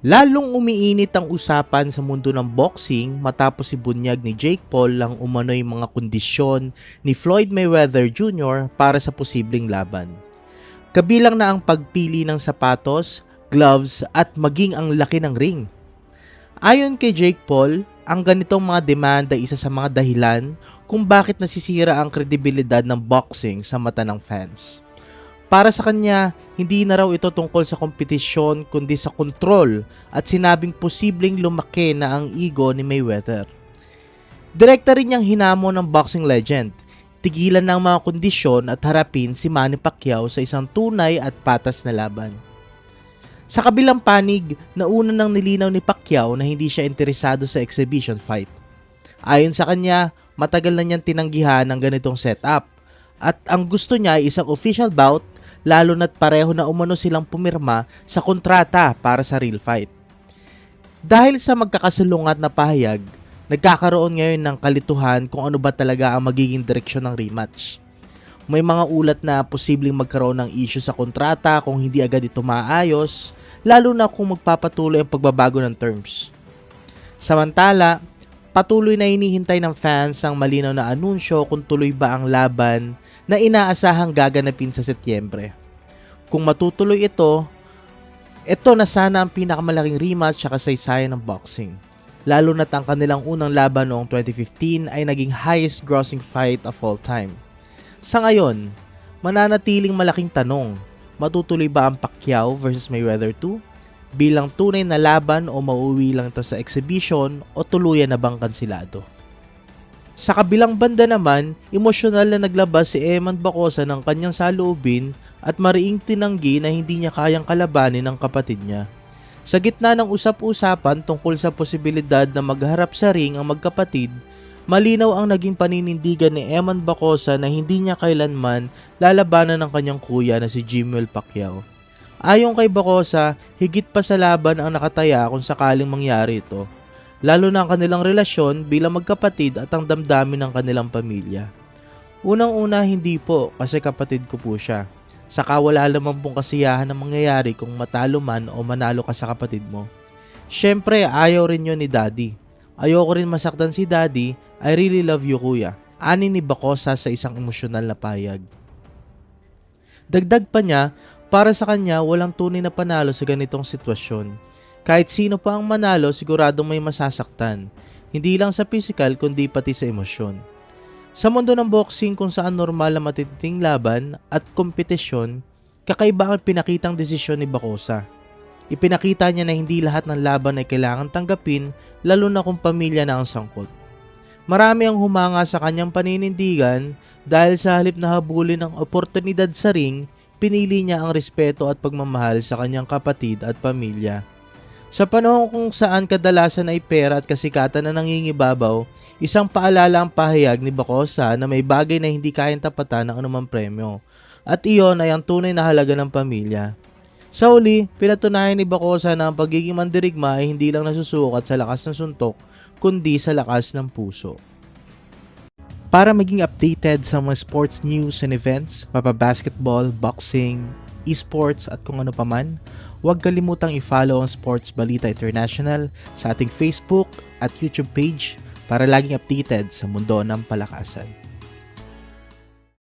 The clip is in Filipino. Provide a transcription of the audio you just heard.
Lalong umiinit ang usapan sa mundo ng boxing matapos ibunyag ni Jake Paul ang umano'y mga kondisyon ni Floyd Mayweather Jr. para sa posibleng laban. Kabilang na ang pagpili ng sapatos, gloves at maging ang laki ng ring. Ayon kay Jake Paul, ang ganitong mga demanda ay isa sa mga dahilan kung bakit nasisira ang kredibilidad ng boxing sa mata ng fans. Para sa kanya, hindi na raw ito tungkol sa kompetisyon kundi sa kontrol at sinabing posibleng lumaki na ang ego ni Mayweather. Direkta rin niyang hinamon ng boxing legend, tigilan ng mga kondisyon at harapin si Manny Pacquiao sa isang tunay at patas na laban. Sa kabilang panig, nauna nang nilinaw ni Pacquiao na hindi siya interesado sa exhibition fight. Ayon sa kanya, matagal na niyang tinanggihan ang ganitong setup at ang gusto niya ay isang official bout, lalo na't pareho na umano silang pumirma sa kontrata para sa real fight. Dahil sa magkakasalungat na pahayag, nagkakaroon ngayon ng kalituhan kung ano ba talaga ang magiging direksyon ng rematch. May mga ulat na posibleng magkaroon ng issue sa kontrata kung hindi agad ito maayos, lalo na kung magpapatuloy ang pagbabago ng terms. Samantala, patuloy na hinihintay ng fans ang malinaw na anunsyo kung tuloy ba ang laban na inaasahang gaganapin sa Setyembre. Kung matutuloy ito na sana ang pinakamalaking rematch sa kasaysayan ng boxing. Lalo na't ang kanilang unang laban noong 2015 ay naging highest grossing fight of all time. Sa ngayon, mananatiling malaking tanong, matutuloy ba ang Pacquiao versus Mayweather 2? Bilang tunay na laban o mauuwi lang ito sa exhibition o tuluyan na bang kansilado? Sa kabilang banda naman, emosyonal na naglabas si Eman Bacosa ng kanyang saloobin at mariing tinanggi na hindi niya kayang kalabanin ang kapatid niya. Sa gitna ng usap-usapan tungkol sa posibilidad na magharap sa ring ang magkapatid, malinaw ang naging paninindigan ni Eman Bacosa na hindi niya kailanman lalabanan ng kanyang kuya na si Jimwell Pacquiao. Ayon kay Bacosa, higit pa sa laban ang nakataya kung sakaling mangyari ito, lalo na ang kanilang relasyon bilang magkapatid at ang damdamin ng kanilang pamilya. Unang-una hindi po kasi kapatid ko po siya. Saka wala naman pong kasiyahan na mangyayari kung matalo man o manalo ka sa kapatid mo. Syempre ayaw rin yun ni Daddy. Ayoko rin masaktan si Daddy, I really love you kuya. Ani ni Bacosa sa isang emosyonal na payag. Dagdag pa niya, para sa kanya walang tunay na panalo sa ganitong sitwasyon. Kahit sino pa ang manalo, siguradong may masasaktan. Hindi lang sa physical kundi pati sa emosyon. Sa mundo ng boxing kung saan normal na matitinding laban at kompetisyon, kakaiba ang pinakitang desisyon ni Bacosa. Ipinakita niya na hindi lahat ng laban ay kailangan tanggapin, lalo na kung pamilya na ang sangkot. Marami ang humanga sa kanyang paninindigan dahil sa halip na habulin ang oportunidad sa ring, pinili niya ang respeto at pagmamahal sa kanyang kapatid at pamilya. Sa panahon kung saan kadalasan ay pera at kasikatan na nangingibabaw, isang paalala ang pahayag ni Bacosa na may bagay na hindi kayang tapatan ng anumang premyo. At iyon ay ang tunay na halaga ng pamilya. Sa uli, pinatunayan ni Bacosa na ang pagiging mandirigma ay hindi lang nasusukat sa lakas ng suntok, kundi sa lakas ng puso. Para maging updated sa mga sports news and events, basketball, boxing, esports at kung ano paman, huwag kalimutang i-follow ang Sports Balita International sa ating Facebook at YouTube page para laging updated sa mundo ng palakasan.